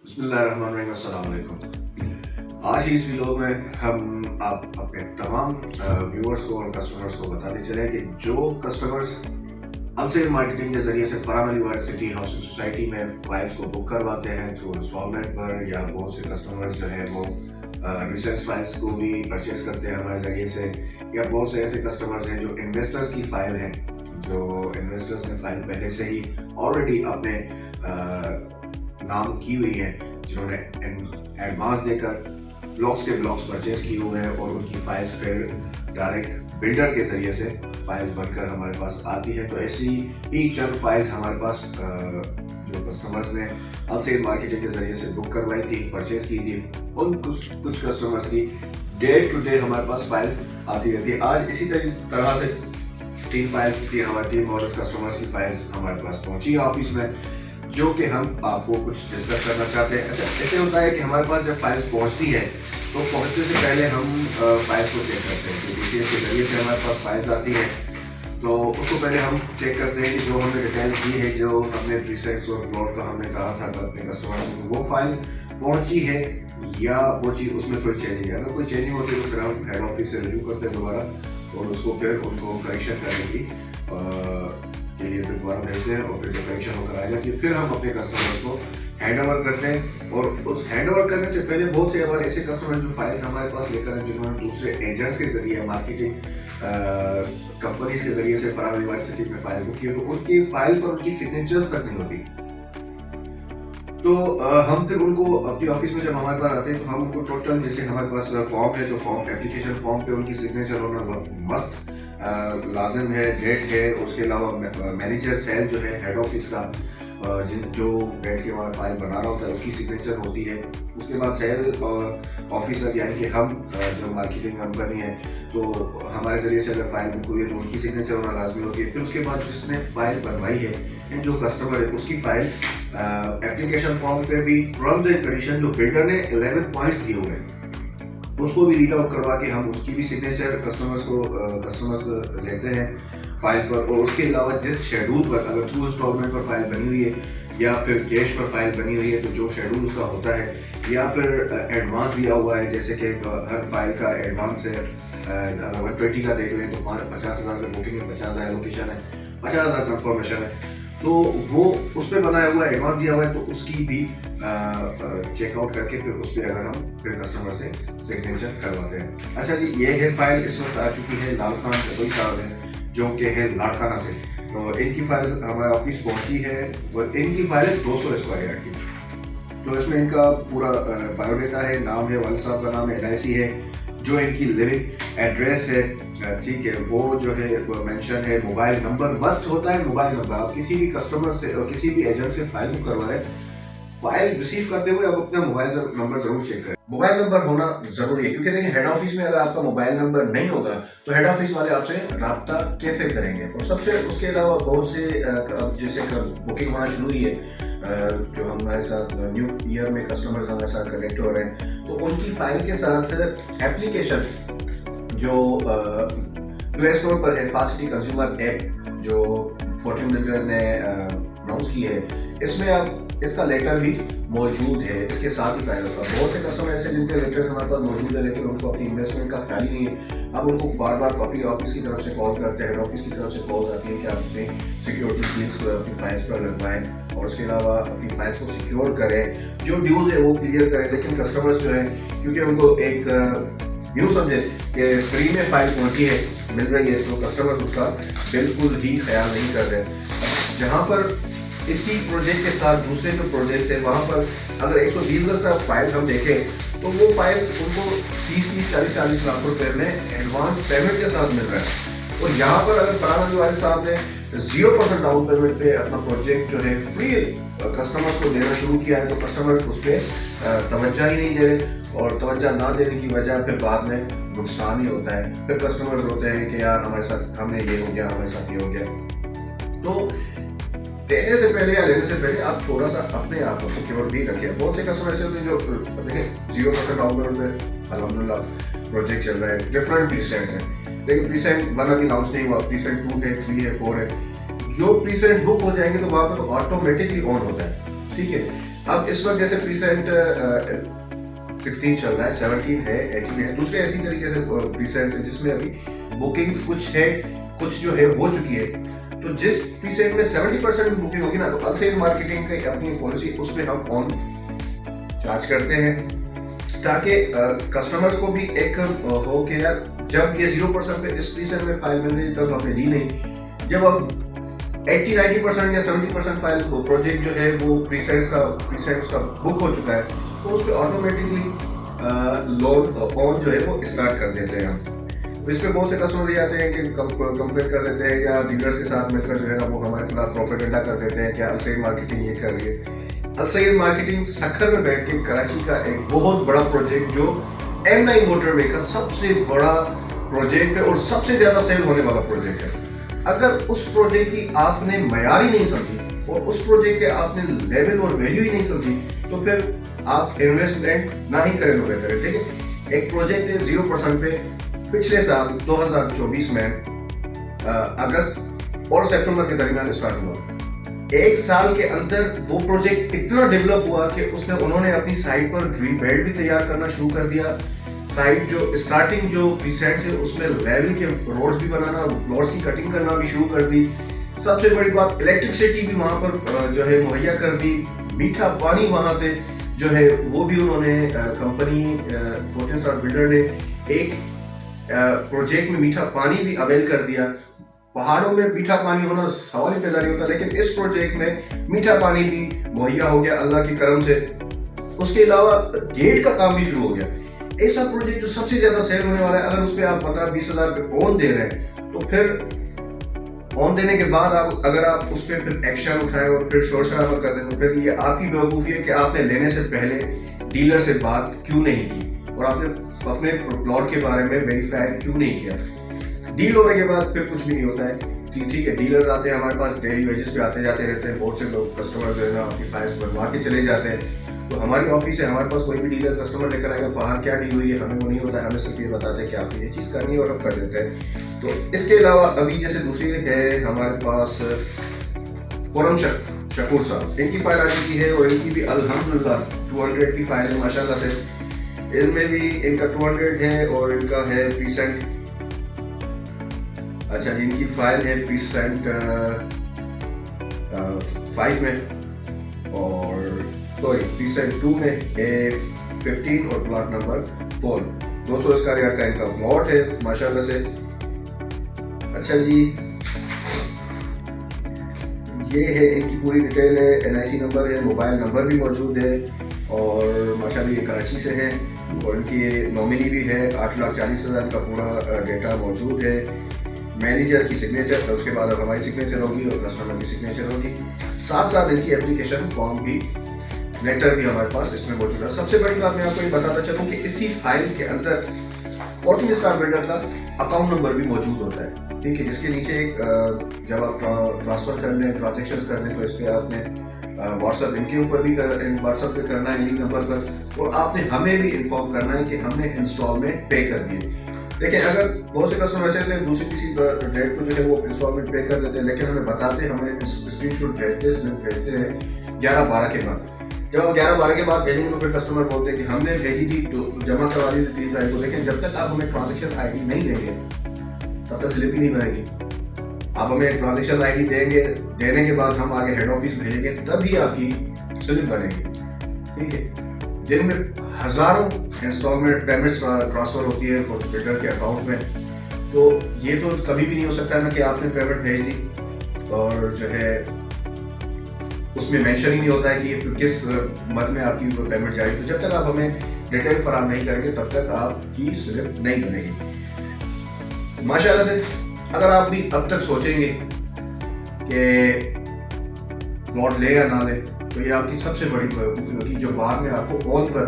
बिस्मिल्लाहिर्रहमानिर्रहीम, अस्सलाम वालेकुम। आज की इस वीडियो में हम आप अपने तमाम व्यूअर्स को और कस्टमर्स को बताते चले कि जो कस्टमर्स हमसे मार्केटिंग के जरिए से Farhan Ali university housing society में फाइल्स को बुक करवाते हैं थ्रू इंस्टॉलमेंट पर, या बहुत से कस्टमर्स जो है वो रिसर्च फाइल्स को भी परचेज करते हैं हमारे जरिए से, या बहुत से ऐसे कस्टमर्स हैं जो इन्वेस्टर्स की फाइल है, जो इन्वेस्टर्स ने फाइल पहले से ही ऑलरेडी अपने नाम की हुई है, जिन्होंने एडवांस देकर ब्लॉक्स के ब्लॉक्स परचेज किए हुए हैं, और उनकी फाइल्स फिर डायरेक्ट बिल्डर के जरिए से फाइल्स बनकर हमारे पास आती है। तो ऐसी ही चंद फाइल्स हमारे पास जो कस्टमर्स ने होलसेल मार्केटिंग के जरिए से बुक करवाई थी, परचेज की थी, उन कुछ कस्टमर्स की डे टू डे हमारे पास फाइल्स आती रहती है। आज इसी तरह से 3 फाइल्स थी, हमारी 3 और कस्टमर्स की फाइल्स हमारे पास पहुंची ऑफिस में, जो कि हम आपको कुछ डिस्कस करना चाहते हैं। अच्छा, ऐसे होता है कि हमारे पास जब फाइल्स पहुंचती है तो पहुंचने से पहले हम फाइल्स को चेक करते हैं कि DCS के जरिए से हमारे पास फाइल्स आती हैं, तो उसको पहले हम चेक करते हैं कि जो हमने डिटेल दी है, जो हमने प्रीसेट्स और प्लॉट का हमने कहा था अपने कस्टमर को, वो फाइल पहुंची है या वो चीज़ उसमें कोई चेंजिंग है। अगर कोई चेंजिंग होती है तो फिर हम हेड ऑफिस से रिव्यू करते हैं दोबारा, और उसको फिर उनको करेक्शन करने की के लिए फिर दोबारा भेजते हैं, और फिर जब करेक्शन होकर आ जाती है फिर हम अपने कस्टमर को हैंड ओवर करते हैं। और उस हैंड ओवर करने से पहले बहुत से हमारे ऐसे कस्टमर जो फाइल्स हमारे पास लेकर हैं, जिन्होंने दूसरे एजेंट्स के जरिए मार्केटिंग कंपनीज के जरिए से फरहान यूनिवर्सिटी में फाइल बुक की, तो उनकी फाइल पर उनकी सिग्नेचर्स तक नहीं होती। तो हम फिर उनको अपनी ऑफिस में जब हमारे पास आते हैं तो हम उनको टोटल, जैसे हमारे पास फॉर्म है तो फॉर्म एप्लीकेशन फॉर्म पे उनकी सिग्नेचर होना बहुत मस्त लाजिम है, डेट है। उसके अलावा मैनेजर सेल जो है हेड ऑफिस का, जो बैठ के हमारा फाइल बना रहा होता है, उसकी सिग्नेचर होती है। उसके बाद सेल ऑफिसर यानी कि हम जो मार्केटिंग कंपनी है, तो हमारे जरिए से अगर फाइल बुक हुई है तो उनकी सिग्नेचर होना लाजमी होती है। फिर उसके बाद जिसने फाइल बनवाई है, जो कस्टमर है, उसकी फाइल एप्लीकेशन फॉर्म पे भी टर्म्स एंड कंडीशन जो बिल्डर ने 11 पॉइंट्स दिए हुए हैं, उसको भी रीड आउट करवा के हम उसकी भी सिग्नेचर कस्टमर्स लेते हैं फाइल पर। और उसके अलावा जिस शेड्यूल पर, अगर थ्रू इंस्टॉलमेंट पर फाइल बनी हुई है या फिर कैश पर फाइल बनी हुई है, तो जो शेड्यूल उसका होता है, या फिर एडवांस दिया हुआ है, जैसे कि हर फाइल का एडवांस है, अगर 20 का देख लें तो 50,000 का बुकिंग है, 50,000 एलोकेशन है, 50,000 कंफर्मेशन है, तो वो उस पर बनाया हुआ है, एडवांस दिया हुआ है, तो उसकी भी चेकआउट करके फिर उस पर अगर हम फिर कस्टमर से सिग्नेचर करवाते हैं। अच्छा जी, ये है फाइल इस वक्त आ चुकी है लाल खान जबल साहब है, जो कि है लाड़काना से। तो इनकी फाइल हमारे ऑफिस पहुंची है, और इनकी फाइल है 200 स्क्वायर यार्ड की। तो इसमें इनका पूरा बायोडेटा है, नाम है, वालिद साहब का नाम है, LIC है, जो इनकी लिविंग एड्रेस है, ठीक है, वो जो है मेंशन है, मोबाइल नंबर मस्ट होता है। मोबाइल नंबर आप किसी भी कस्टमर से और किसी भी एजेंट से फाइल बुक करवा रहे हैं, फाइल रिसीव करते हुए आप अपना मोबाइल नंबर जरूर चेक करें। मोबाइल नंबर होना जरूरी है, क्योंकि देखिए हेड ऑफिस में अगर आपका मोबाइल नंबर नहीं होगा तो हेड ऑफिस वाले आपसे रब्ता कैसे करेंगे। और सबसे उसके अलावा बहुत से जैसे बुकिंग होना शुरू हुई है, जो हमारे साथ न्यू ईयर में कस्टमर्स हमारे साथ कनेक्ट हो रहे हैं, तो उनकी फाइल के साथ एप्लीकेशन जो प्ले स्टोर पर है, फासिटी कंज्यूमर ऐप, जो फॉर्च्यून बिल्डर ने अनाउंस की है, इसमें अब इसका लेटर भी मौजूद है, इसके साथ ही फाइल होगा। बहुत से कस्टमर ऐसे जिनके लेटर्स हमारे पास मौजूद है, लेकिन उनको अपनी इन्वेस्टमेंट का ख्याल ही नहीं है। अब उनको बार बार अपनी ऑफिस की तरफ से कॉल करते हैं, हेड ऑफिस की तरफ से कॉल आती है कि आप अपने सिक्योरिटी सील्स को अपनी फाइल्स पर लगवाएं, और उसके अलावा अपनी फाइल्स को सिक्योर करें, जो ड्यूज है वो क्लियर करें। लेकिन कस्टमर्स जो है, क्योंकि उनको एक यूँ समझे कि फ्री में फाइल पहुंची है, मिल रही है, तो कस्टमर्स उसका बिल्कुल ही ख्याल नहीं कर रहे। जहाँ पर इसी प्रोजेक्ट के साथ दूसरे जो प्रोजेक्ट है, वहाँ पर अगर 120 गज का फाइल हम देखें तो वो फाइल उनको 30-40 लाख रुपए में एडवांस पेमेंट के साथ मिल रहा है। और यहाँ पर अगर फरहान अली वालिद साहब ने 0% डाउन पेमेंट पे अपना प्रोजेक्ट जो है फ्री कस्टमर्स को देना शुरू किया है, तो कस्टमर उस पर तवज्जो ही नहीं दे रहे, और तवज्जो ना देने की वजह फिर बाद में नुकसान ही होता है। फिर कस्टमर्स होते हैं कि यार हमारे साथ हमने ये हो गया, हमारे साथ ये हो गया। तो देने से पहले या लेने से पहले आप थोड़ा सा अपने आप को सिक्योर भी रखें। बहुत से कस्टमर ऐसे होते हैं जो देखें 0% डाउन पेमेंट पे अल्हम्दुलिल्लाह प्रोजेक्ट चल रहा है, डिफरेंट प्रीसेंट्स हैं, लेकिन प्रीसेंट 1 अभी लॉन्च नहीं हुआ, प्रीसेंट 2 है, 3 है, 4 है। जो प्रीसेंट बुक हो जाएंगे तो वहाँ पर तो ऑटोमेटिकली ऑन होता है, ठीक है। अब इस वक्त जैसे प्रीसेंट 16 चल रहा है, 17 है, 18 है, दूसरे ऐसी तरीके से प्रीसेंट है जिसमें अभी बुकिंग कुछ है, कुछ जो है हो चुकी है। तो जिस प्रीसेट में 70% बुकिंग होगी ना, तो अलसेल मार्केटिंग की अपनी पॉलिसी उसमें हम ऑन चार्ज करते हैं ताकि कस्टमर्स को भी एक हो कि यार जब ये 0% पे इस प्रीसेट में फाइल मिल रही तब हमने ली नहीं, जब अब 80-90% या 70% फाइल प्रोजेक्ट जो है वो प्रीसेट्स का बुक हो चुका है, तो उस पर ऑटोमेटिकली लोन ऑन जो है वो स्टार्ट कर देते हैं हम। इस पे बहुत से कस्टमर ये आते हैं कि कंप्लेन कर देते हैं या डीलर्स के साथ मिलकर जो है ना वो हमारे खिलाफ प्रोपेगेंडा कर देते हैं कि अलसैद मार्केटिंग ये कर रही है। अलसैद मार्केटिंग सखर में बैठ के कराची का एक बहुत बड़ा प्रोजेक्ट जो M9 मोटरवे का सबसे बड़ा प्रोजेक्ट है और सबसे ज्यादा सेल होने वाला प्रोजेक्ट है। अगर उस प्रोजेक्ट की आपने मयार ही नहीं समझी और उस प्रोजेक्ट के आपने लेवल और वैल्यू ही नहीं समझी, तो फिर आप इन्वेस्टमेंट ना ही करें तो बेहतर है, ठीक है। एक प्रोजेक्ट है 0% पे, पिछले साल 2024 में अगस्त और सितंबर के दरमियान स्टार्ट हुआ। एक साल के अंदर वो प्रोजेक्ट इतना डेवलप हुआ कि उन्होंने अपनी साइट पर ग्रीन बेल्ट भी तैयार करना शुरू कर दिया। साइट जो स्टार्टिंग जो प्रीसेट्स है उसमें लेवल के रोड्स भी बनाना, प्लॉट्स की कटिंग करना भी शुरू कर दी। सबसे बड़ी बात इलेक्ट्रिसिटी भी वहां पर जो है मुहैया कर दी। मीठा पानी वहां से जो है वो भी उन्होंने कंपनी 14 स्टार बिल्डर ने एक प्रोजेक्ट में मीठा पानी भी अवेल कर दिया। पहाड़ों में मीठा पानी होना सवाल ही पैदा नहीं होता, लेकिन इस प्रोजेक्ट में मीठा पानी भी मुहैया हो गया अल्लाह की करम से। उसके अलावा गेट का काम भी शुरू हो गया। ऐसा प्रोजेक्ट जो सबसे ज्यादा सेल होने वाला है, अगर उस पर आप 15-20 हजार रुपये ऑन दे रहे हैं, तो फिर ऑन देने के बाद आप अगर आप उस पर फिर एक्शन उठाएं और फिर शोर शराबा कर दें, तो फिर ये आपकी बेवकूफ़ी है कि आपने लेने से पहले डीलर से बात क्यों नहीं की और आपने अपने प्लॉट के बारे में वेरीफाई क्यों नहीं किया। डील होने के बाद फिर कुछ भी नहीं होता है, ठीक है। डीलर आते हैं हमारे पास, डेली वेजेस पे आते जाते रहते हैं। बहुत से लोग कस्टमर जो है ना अपनी फाइल्स बनवा के चले जाते हैं। तो हमारी ऑफिस है, हमारे पास कोई भी डीलर कस्टमर लेकर आएगा, बाहर क्या डील हुई है हमें वो नहीं होता है, हमें सिर्फ ये बताते हैं कि आपको ये चीज़ करनी है और हम कर देते हैं। तो इसके अलावा अभी जैसे दूसरी है हमारे पास खुर्रम शकूर साहब, इनकी फाइल आ चुकी है और इनकी भी अल्हम्दुलिल्लाह 200 की फाइल है माशाल्लाह से। इसमें भी इनका 200 है और इनका है प्रीसेंट, अच्छा जी इनकी फाइल है प्रीसेंट 5 में और सॉरी प्रीसेंट 2 में है 15 और प्लॉट नंबर 4। 200 स्क्वायर यार्ड का इनका प्लॉट है माशाल्लाह से। अच्छा जी ये है इनकी पूरी डिटेल है, NIC नंबर है, मोबाइल नंबर भी मौजूद है और माशाल्लाह ये कराची से हैं और इनकी नॉमिनी भी है। 8,40,000 का पूरा डेटा मौजूद है। मैनेजर की सिग्नेचर, तो उसके बाद अब हमारी सिग्नेचर होगी और कस्टमर की सिग्नेचर होगी। साथ साथ इनकी एप्लीकेशन फॉर्म भी, लेटर भी हमारे पास इसमें मौजूद है। सबसे बड़ी बात मैं आपको ये बताता चलूँ कि इसी फाइल के अंदर 14 स्टार बिल्डर का अकाउंट नंबर भी मौजूद होता है, ठीक है, जिसके नीचे एक जब आप ट्रांसफर कर लें, ट्रांजेक्शन कर लें, तो इस पर आपने व्हाट्सएप इनके ऊपर भी व्हाट्सएप पे करना है इन्हीं नंबर पर, और आपने हमें भी इन्फॉर्म करना है कि हमने इंस्टॉलमेंट पे कर दिए। देखिए अगर बहुत से कस्टमर ऐसे होते हैं दूसरी किसी डेट को जो है वो इंस्टॉलमेंट पे कर देते हैं, लेकिन हमें बताते हैं, हमें स्क्रीनशॉट भेजते हैं 11-12 के बाद। जब आप 11-12 के बाद भेजेंगे तो फिर कस्टमर बोलते हैं कि हमने भेजी थी तो जमा करवा दी थी 3 तारीख को, लेकिन जब तक आप हमें ट्रांजेक्शन ID नहीं देंगे तब तक स्लिप ही नहीं बनेगी। आप हमें ट्रांजेक्शन ID देंगे, देने के बाद हम आगे हेड ऑफिस भेजेंगे तभी आपकी स्लिप बनेगी, ठीक है। दिन में हजारों इंस्टॉलमेंट पेमेंट्स ट्रांसफर होती है बिल्डर के अकाउंट में, तो ये तो कभी भी नहीं हो सकता है ना कि आपने पेमेंट भेज दी और जो है उसमें मेंशन ही नहीं होता है कि किस मद में आपकी पेमेंट जाएगी। तो जब तक आप हमें डिटेल फराहम नहीं करेंगे तब तक आपकी स्लिप नहीं बनेगी। माशाल्लाह से अगर आप भी अब तक सोचेंगे कि प्लॉट ले या ना ले, तो ये आपकी सबसे बड़ी बेवकूफ़ी होगी जो बाद में आपको ऑन पर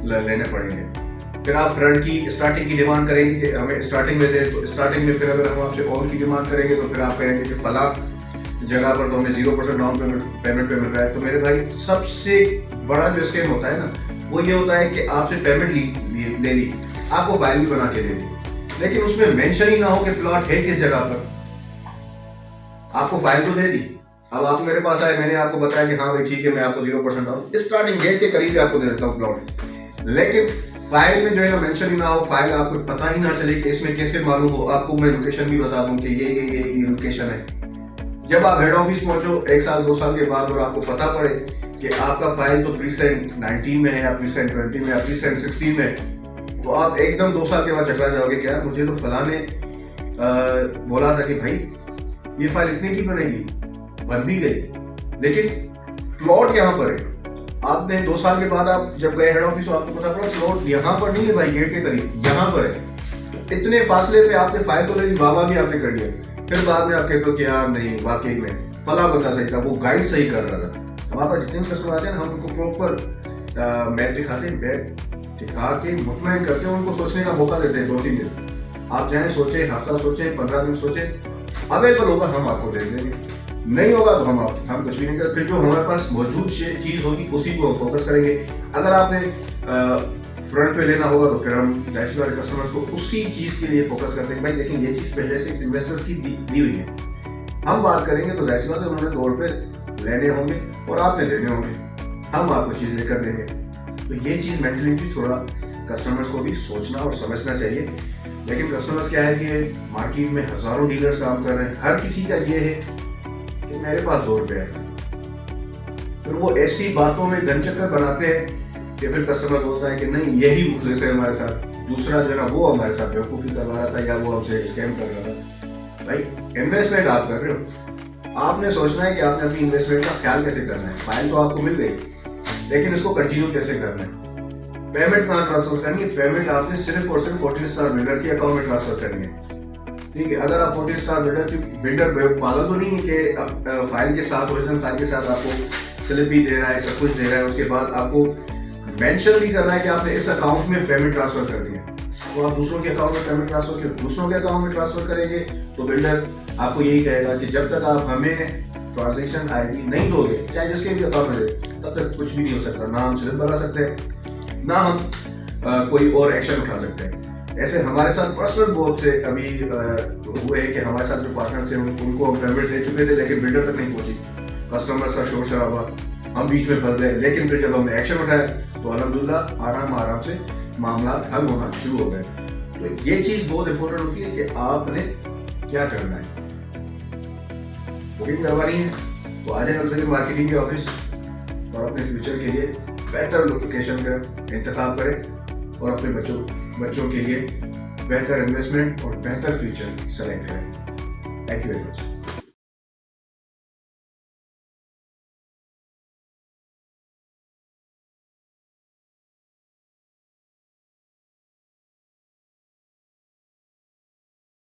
लेने पड़ेंगे। फिर आप फ्रंट की स्टार्टिंग की डिमांड करेंगे कि हमें स्टार्टिंग में दे, तो स्टार्टिंग में फिर अगर हम आपसे ऑन की डिमांड करेंगे तो फिर आप कहेंगे कि फला जगह पर तो हमें 0% डाउन पेमेंट पे मिल रहा है। तो मेरे भाई सबसे बड़ा जो स्कैम होता है ना, वो ये होता है कि आपसे पेमेंट ले ली, आपको फाइल भी बना के दे दी, लेकिन उसमें मेंशन ही ना हो कि प्लॉट है किस जगह पर। आपको फाइल तो दे दी, अब आप मेरे पास आए, मैंने आपको बताया कि हाँ भाई ठीक है, मैं आपको 0% डाउन स्टार्टिंग गेट के करीब आपको दे देता हूँ प्लॉट, लेकिन फाइल में जो है ना मेंशन ही ना हो, फाइल आपको पता ही ना चले कि इसमें कैसे मालूम हो। आपको मैं लोकेशन भी बता दूं कि ये लोकेशन है। जब आप हेड ऑफिस पहुंचो 1 साल 2 साल के बाद और आपको पता पड़े कि आपका फाइल तो प्रीसेंट 19 में है या प्रीसेंट 20 में या प्रीसेंट 16 में, तो आप एकदम 2 साल के बाद चकरा जाओगे क्या मुझे तो फला ने बोला था कि भाई ये फाइल इतने की बनेगी, बन भी गई, लेकिन प्लॉट यहाँ पर है। आपने 2 साल के बाद आप जब गए हेड ऑफिस, आपको पता पड़ा प्लॉट यहाँ पर नहीं है भाई, गेट के करीब यहाँ पर है। इतने फासले पे आपने फाइल तो ले ली, वावा भी आपने कर लिया, फिर बाद में आप कहते हो कि यार नहीं वाकई में फला बंदा सही था, वो गाइड सही कर रहा था। हमारे पास जितने भी कस्टमर आते हैं हम उनको प्रॉपर मैप दिखाते हैं, मैप दिखा के मुतमईन करते हैं, उनको सोचने का मौका देते हैं 2-3 दिन। आप चाहे सोचे, हफ्ता सोचे, 15 दिन सोचे, अवेलेबल होगा हम आपको दे देंगे, नहीं होगा तो हम कुछ भी नहीं करें। फिर जो हमारे पास मौजूद चीज होगी उसी को हम फोकस करेंगे। अगर आपने फ्रंट पे लेना होगा तो फिर हम जाहिर वाले कस्टमर्स को उसी चीज के लिए फोकस करते हैं भाई, लेकिन ये चीज पहले से इन्वेस्टर्स की दी हुई है, हम बात करेंगे तो जाहिर बात है उन्होंने तौर पे लेने होंगे और आपने लेने होंगे, हम आपको चीज लेकर देंगे। तो ये चीज मेंटलिटी थोड़ा कस्टमर्स को भी सोचना और समझना चाहिए। लेकिन कस्टमर्स क्या है कि मार्केट में हजारों डीलर्स काम कर रहे हैं, हर किसी का ये है कि मेरे पास 2 रुपए है, फिर वो ऐसी बातों में गन चक्कर बनाते हैं कि फिर कस्टमर बोलता है कि नहीं यही मुखलिस है हमारे साथ, दूसरा जो है ना वो हमारे साथ बेवकूफ़ी करवा रहा था या वो हमसे स्कैम कर रहा था। भाई इन्वेस्टमेंट आप कर रहे हो, आपने सोचना है कि आपने अपनी इन्वेस्टमेंट का ख्याल कैसे करना है। फाइल तो आपको मिल गई, लेकिन इसको कंटिन्यू कैसे करना है, पेमेंट कहाँ ट्रांसफर करनी है। पेमेंट आपने सिर्फ और सिर्फ 14 स्टार बिल्डर के अकाउंट में ट्रांसफर करनी है, ठीक है। अगर आप 14 स्टार बिल्डर पाला तो नहीं है कि फाइल के साथ, ओरिजिनल फाइल के साथ आपको स्लिप भी दे रहा है, सब कुछ दे रहा है, उसके बाद आपको मेंशन भी करना है कि आपने इस अकाउंट में पेमेंट ट्रांसफर कर दी है, तो आप दूसरों के अकाउंट में पेमेंट ट्रांसफर कर, दूसरों के अकाउंट में ट्रांसफर करेंगे तो बिल्डर आपको यही कहेगा कि जब तक आप हमें ट्रांजेक्शन आईडी नहीं दोगे, चाहे जिसके भी अकाउंट में दे, तब तक कुछ भी नहीं हो सकता, ना हम स्लिप बना सकते हैं, ना हम कोई और एक्शन उठा सकते हैं। ऐसे हमारे साथ पर्सनल बहुत से अभी हुए हैं कि हमारे साथ जो पार्टनर थे उनको हम पेमेंट दे चुके थे, लेकिन बिल्डर तक नहीं पहुंची, कस्टमर्स का शोर शराबा, हम बीच में फंस गए। लेकिन फिर जब हमने एक्शन उठाया तो अल्हम्दुलिल्लाह आराम से मामला हल होना शुरू हो गए। तो ये चीज बहुत इंपॉर्टेंट होती है कि आपने क्या करना है। बुकिंग करवानी है तो आ जाए हमसे मार्केटिंग के ऑफिस और अपने फ्यूचर के लिए बेहतर लोकेशन का इंतखाब करें और अपने बच्चों के लिए बेहतर इन्वेस्टमेंट और बेहतर फ्यूचर सेलेक्ट करें। Thank you very much.